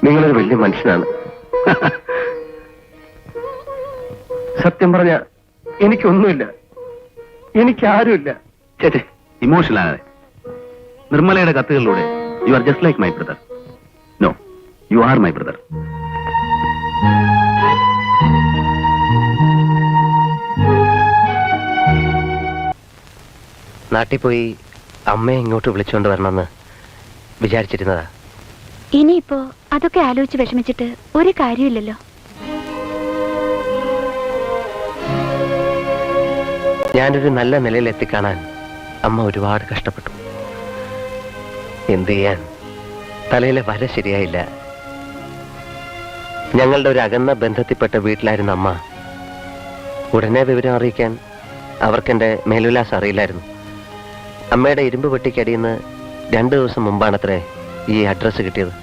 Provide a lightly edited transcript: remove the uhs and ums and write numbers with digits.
നിങ്ങളൊരു വലിയ മനുഷ്യനാണ്. സത്യം പറഞ്ഞ എനിക്കൊന്നുമില്ല, എനിക്കാരുമില്ല. ചേച്ചേ, ഇമോഷണൽ ആകാതെ. നിർമ്മലയുടെ കത്തുകളിലൂടെ you are just like my brother. No, you are my brother. നാട്ടിൽ പോയി അമ്മയെ ഇങ്ങോട്ട് വിളിച്ചുകൊണ്ട് വരണമെന്ന് വിചാരിച്ചിരുന്നതാ. ഇനിയിപ്പോ അതൊക്കെ ആലോചിച്ച് വിഷമിച്ചിട്ട് ഒരു കാര്യമില്ലല്ലോ. ഞാനൊരു നല്ല നിലയിൽ എത്തിക്കാണാൻ അമ്മ ഒരുപാട് കഷ്ടപ്പെട്ടു. എന്ത് ചെയ്യാൻ, തലയിലെ വര ശരിയായില്ല. ഞങ്ങളുടെ ഒരു അകന്ന ബന്ധത്തിൽപ്പെട്ട വീട്ടിലായിരുന്ന അമ്മ. ഉടനെ വിവരം അറിയിക്കാൻ അവർക്കെന്റെ മേൽവിലാസം അറിയില്ലായിരുന്നു. അമ്മയുടെ ഇരുമ്പ് പെട്ടിക്കടിയിൽ നിന്ന് 2 ദിവസം മുമ്പാണത്രേ ഈ അഡ്രസ്സ് കിട്ടിയത്.